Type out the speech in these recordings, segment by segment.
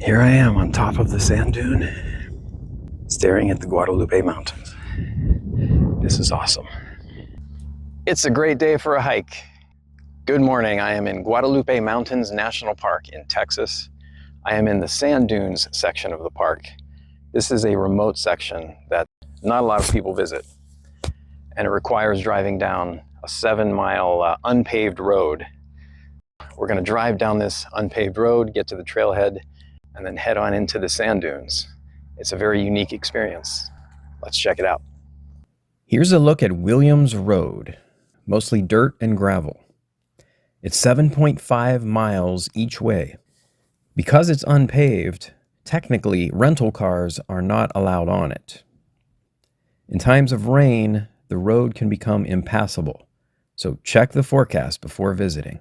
Here I am on top of the sand dune, staring at the Guadalupe Mountains. This is awesome. It's a great day for a hike. Good morning, I am in Guadalupe Mountains National Park in Texas. I am in the sand dunes section of the park. This is a remote section that not a lot of people visit, and it requires driving down a 7-mile unpaved road. We're going to drive down this unpaved road, get to the trailhead, and then head on into the sand dunes. It's a very unique experience. Let's check it out. Here's a look at Williams Road, mostly dirt and gravel. It's 7.5 miles each way. Because it's unpaved, technically rental cars are not allowed on it. In times of rain, the road can become impassable, so check the forecast before visiting.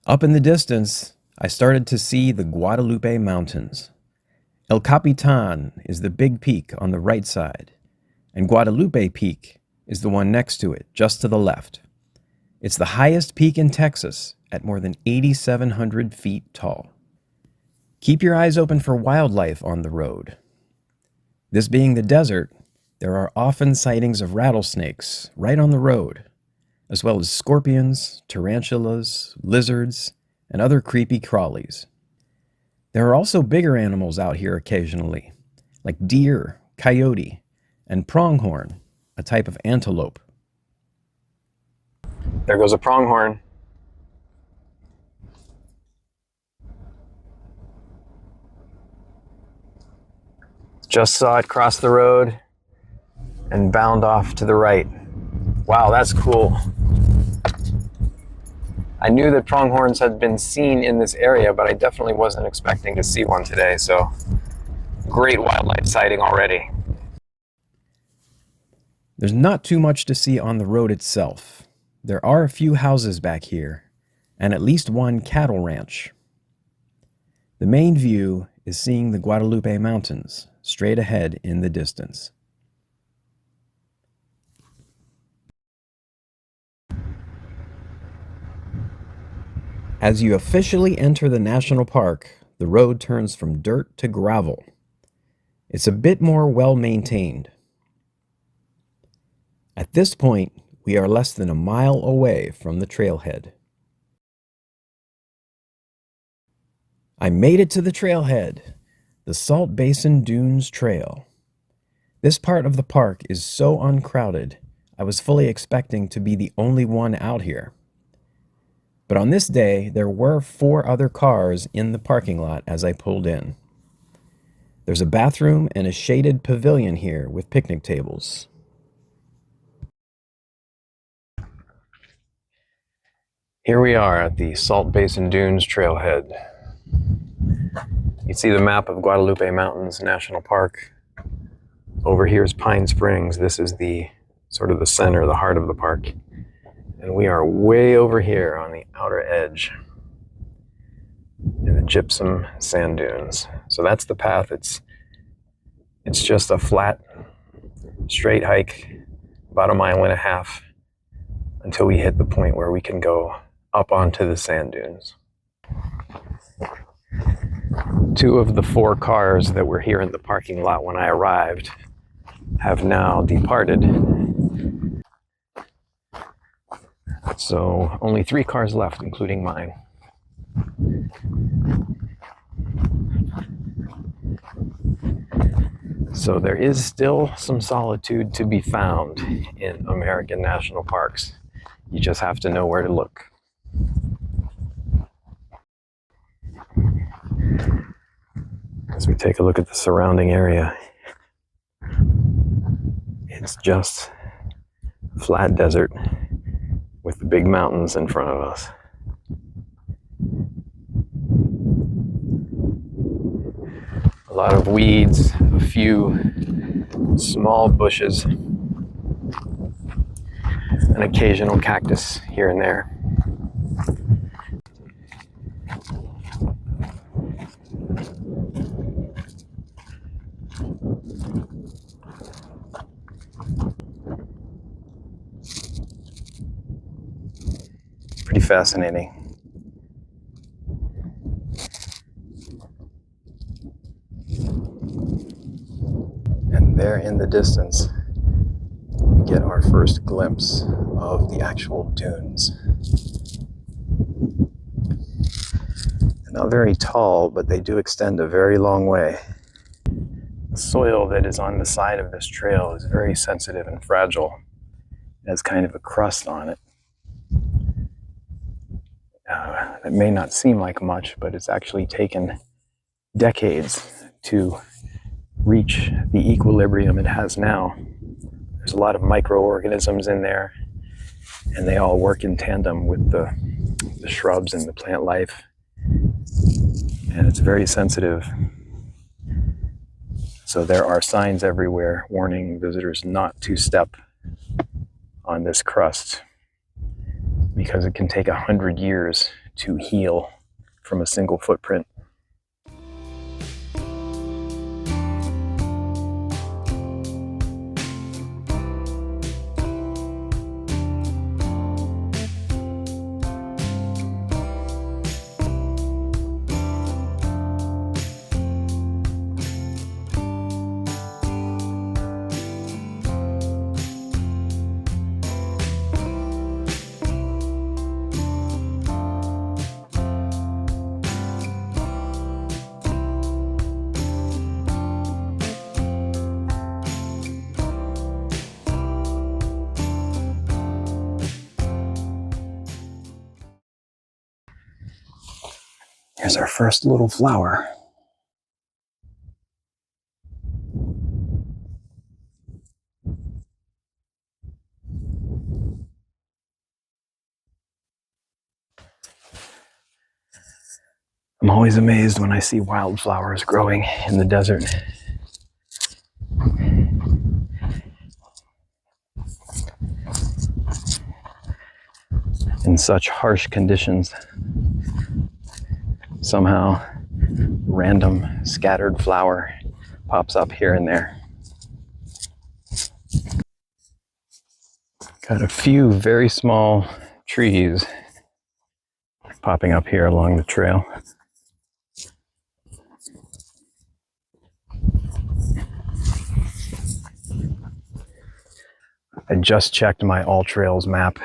Up in the distance, I started to see the Guadalupe Mountains. El Capitan is the big peak on the right side, and Guadalupe Peak is the one next to it, just to the left. It's the highest peak in Texas at more than 8,700 feet tall. Keep your eyes open for wildlife on the road. This being the desert, there are often sightings of rattlesnakes right on the road, as well as scorpions, tarantulas, lizards, and other creepy crawlies. There are also bigger animals out here occasionally, like deer, coyote, and pronghorn, a type of antelope. There goes a pronghorn. Just saw it cross the road and bound off to the right. Wow, that's cool. I knew that pronghorns had been seen in this area, but I definitely wasn't expecting to see one today, so great wildlife sighting already. There's not too much to see on the road itself. There are a few houses back here, and at least one cattle ranch. The main view is seeing the Guadalupe Mountains straight ahead in the distance. As you officially enter the national park, the road turns from dirt to gravel. It's a bit more well-maintained. At this point, we are less than a mile away from the trailhead. I made it to the trailhead, the Salt Basin Dunes Trail. This part of the park is so uncrowded, I was fully expecting to be the only one out here. But on this day, there were 4 other cars in the parking lot as I pulled in. There's a bathroom and a shaded pavilion here with picnic tables. Here we are at the Salt Basin Dunes Trailhead. You see the map of Guadalupe Mountains National Park. Over here is Pine Springs. This is the sort of the center, the heart of the park. And we are way over here on the outer edge in the gypsum sand dunes. So that's the path. It's just a flat, straight hike, about 1.5 miles until we hit the point where we can go up onto the sand dunes. 2 of the 4 cars that were here in the parking lot when I arrived have now departed. So only 3 cars left, including mine. So there is still some solitude to be found in American national parks. You just have to know where to look. As we take a look at the surrounding area, it's just flat desert with the big mountains in front of us. A lot of weeds, a few small bushes, an occasional cactus here and there. Pretty fascinating. There in the distance, we get our first glimpse of the actual dunes. They're not very tall, but they do extend a very long way. The soil that is on the side of this trail is very sensitive and fragile. It has kind of a crust on it. It may not seem like much, but it's actually taken decades to reach the equilibrium it has now. There's a lot of microorganisms in there, and they all work in tandem with the shrubs and the plant life. And it's very sensitive. So there are signs everywhere warning visitors not to step on this crust, because it can take 100 years to heal from a single footprint. Here's our first little flower. I'm always amazed when I see wildflowers growing in the desert. In such harsh conditions, somehow random scattered flower pops up here and there. Got a few very small trees popping up here along the trail. I just checked my All Trails map,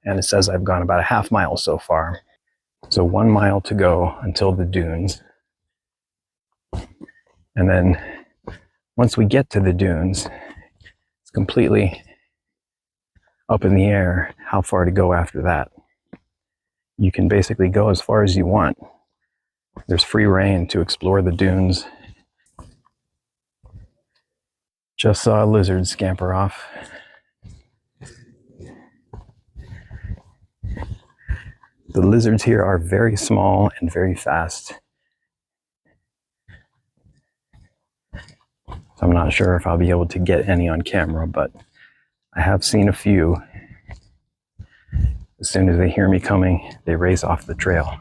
and it says I've gone about a half mile so far. So 1 mile to go until the dunes. And then once we get to the dunes, it's completely up in the air how far to go after that. You can basically go as far as you want. There's free rein to explore the dunes. Just saw a lizard scamper off. The lizards here are very small and very fast. So I'm not sure if I'll be able to get any on camera, but I have seen a few. As soon as they hear me coming, they race off the trail.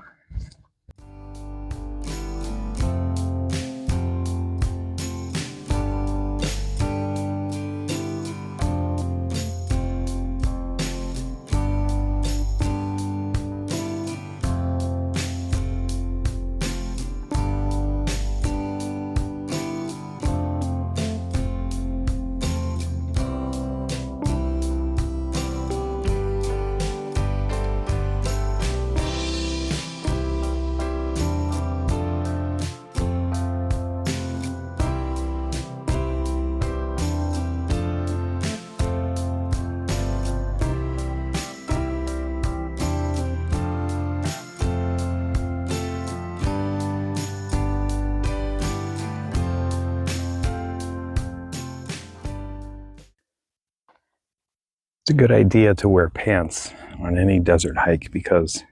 It's a good idea to wear pants on any desert hike because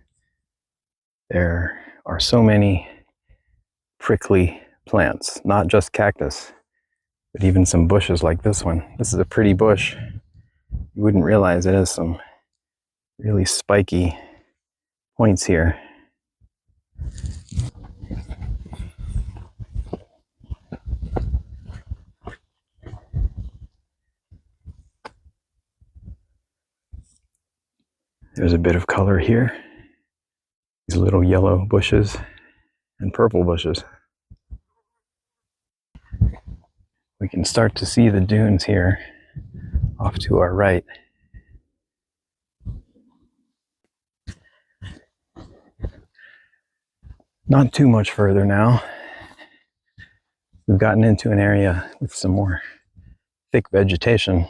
there are so many prickly plants, not just cactus, but even some bushes like this one. This is a pretty bush. You wouldn't realize it has some really spiky points here. There's a bit of color here. These little yellow bushes and purple bushes. We can start to see the dunes here off to our right. Not too much further now. We've gotten into an area with some more thick vegetation.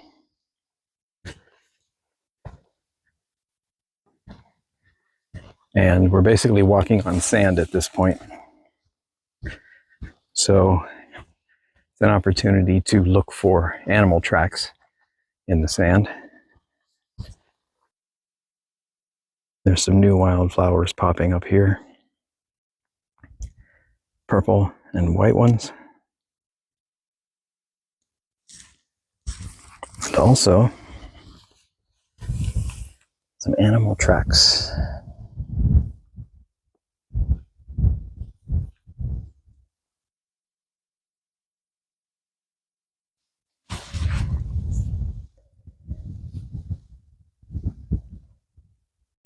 And we're basically walking on sand at this point. So it's an opportunity to look for animal tracks in the sand. There's some new wildflowers popping up here. Purple and white ones. And also some animal tracks.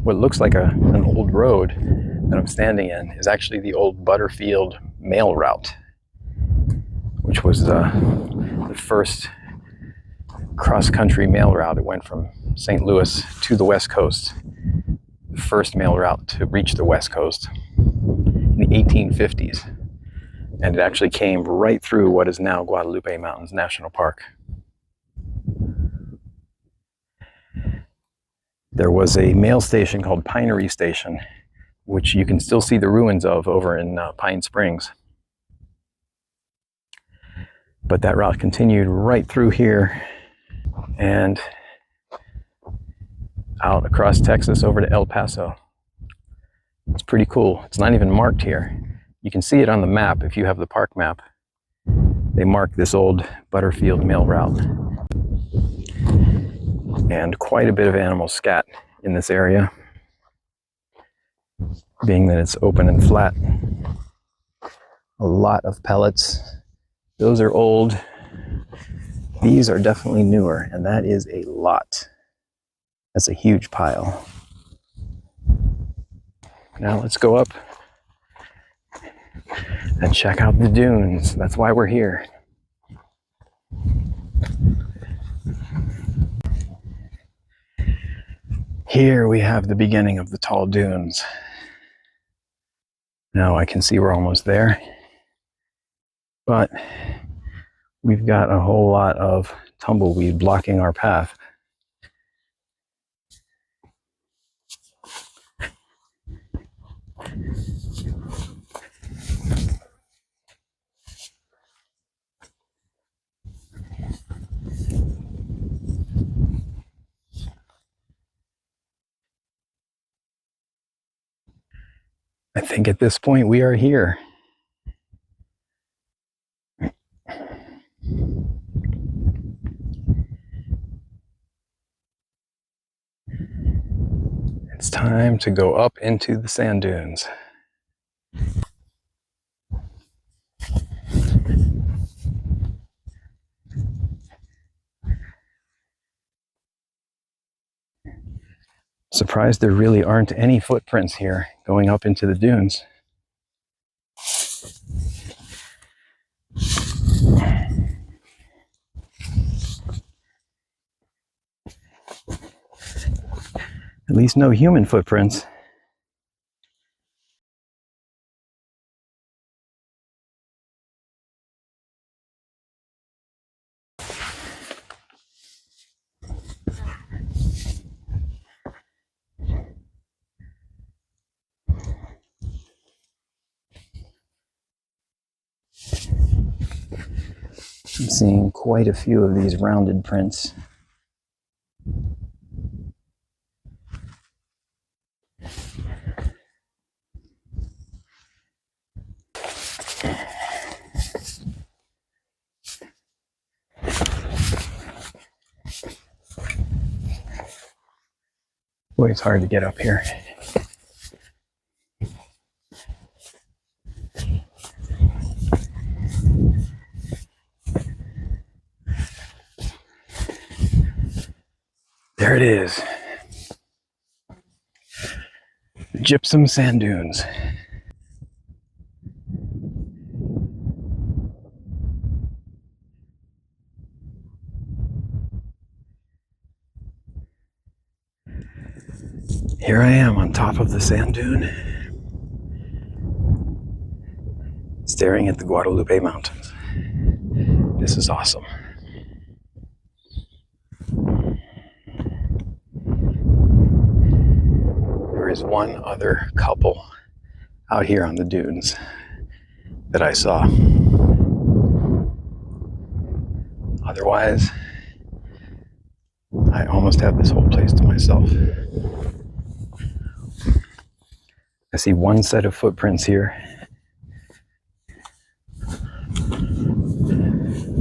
What looks like an old road that I'm standing in is actually the old Butterfield mail route, which was the first cross-country mail route. It went from St. Louis to the West Coast. The first mail route to reach the West Coast in the 1850s. And it actually came right through what is now Guadalupe Mountains National Park. There was a mail station called Pinery Station, which you can still see the ruins of over in Pine Springs. But that route continued right through here and out across Texas over to El Paso. It's pretty cool. It's not even marked here. You can see it on the map if you have the park map. They mark this old Butterfield mail route. And quite a bit of animal scat in this area, being that it's open and flat. A lot of pellets. Those are old. These are definitely newer, and that is a lot. That's a huge pile. Now let's go up and check out the dunes. That's why we're here. Here we have the beginning of the tall dunes. Now I can see we're almost there, but we've got a whole lot of tumbleweed blocking our path. I think at this point we are here. It's time to go up into the sand dunes. Surprised there really aren't any footprints here going up into the dunes. At least no human footprints. I'm seeing quite a few of these rounded prints. Boy, it's hard to get up here. There it is. The gypsum sand dunes. Here I am on top of the sand dune, staring at the Guadalupe Mountains. This is awesome. There is one other couple out here on the dunes that I saw. Otherwise, I almost have this whole place to myself. I see one set of footprints here,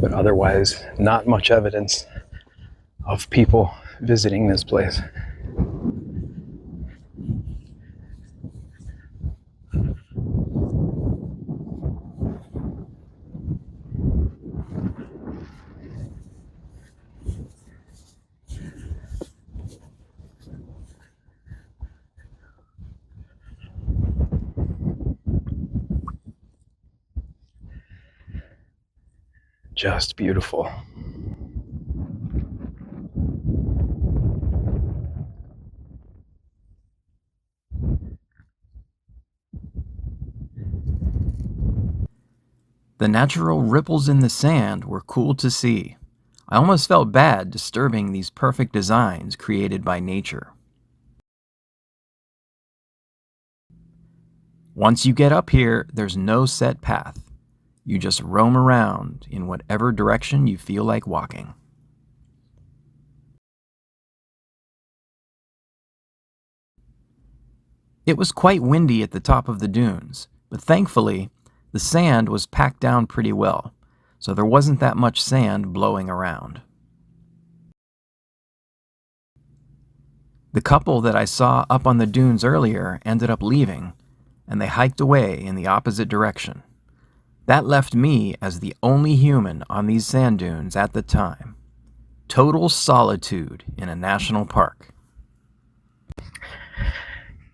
but otherwise not much evidence of people visiting this place. Just beautiful. The natural ripples in the sand were cool to see. I almost felt bad disturbing these perfect designs created by nature. Once you get up here, there's no set path. You just roam around in whatever direction you feel like walking. It was quite windy at the top of the dunes, but thankfully, the sand was packed down pretty well, so there wasn't that much sand blowing around. The couple that I saw up on the dunes earlier ended up leaving, and they hiked away in the opposite direction. That left me as the only human on these sand dunes at the time. Total solitude in a national park.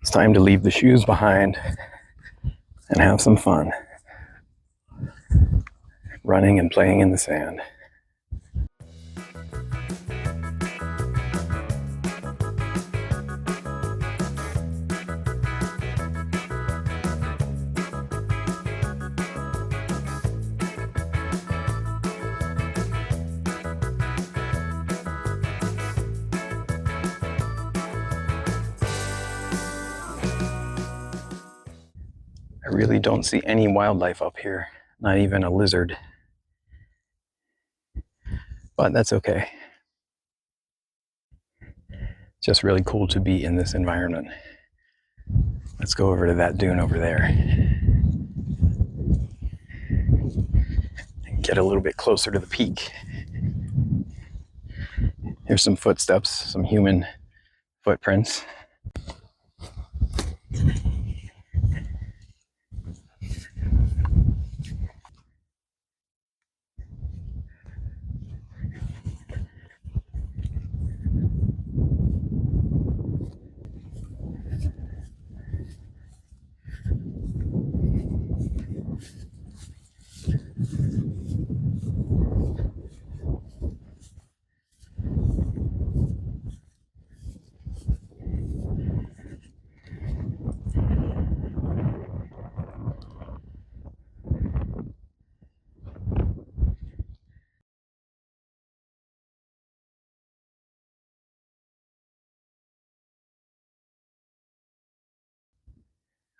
It's time to leave the shoes behind and have some fun. Running and playing in the sand. I really don't see any wildlife up here, not even a lizard. But that's okay. It's just really cool to be in this environment. Let's go over to that dune over there and get a little bit closer to the peak. Here's some footsteps, some human footprints.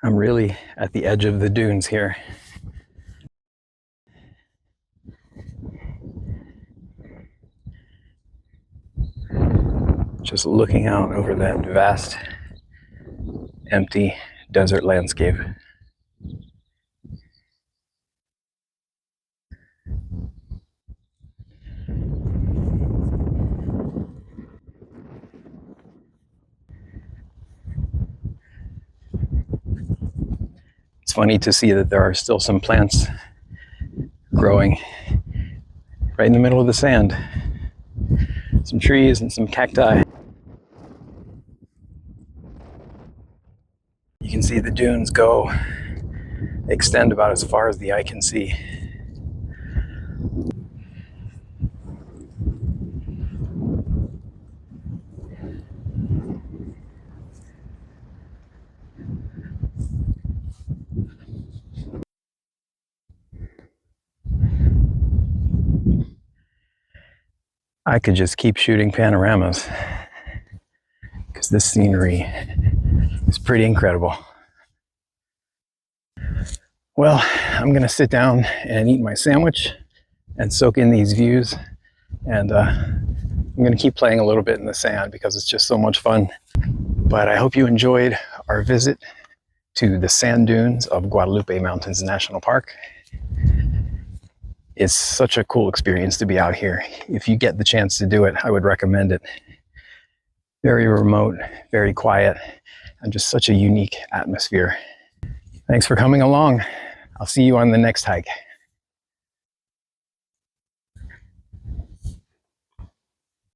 I'm really at the edge of the dunes here. Just looking out over that vast, empty desert landscape. It's funny to see that there are still some plants growing right in the middle of the sand. Some trees and some cacti. You can see the dunes extend about as far as the eye can see. I could just keep shooting panoramas because this scenery is pretty incredible. Well, I'm gonna sit down and eat my sandwich and soak in these views, and I'm gonna keep playing a little bit in the sand because it's just so much fun. But I hope you enjoyed our visit to the sand dunes of Guadalupe Mountains National Park. It's such a cool experience to be out here. If you get the chance to do it, I would recommend it. Very remote, very quiet, and just such a unique atmosphere. Thanks for coming along. I'll see you on the next hike.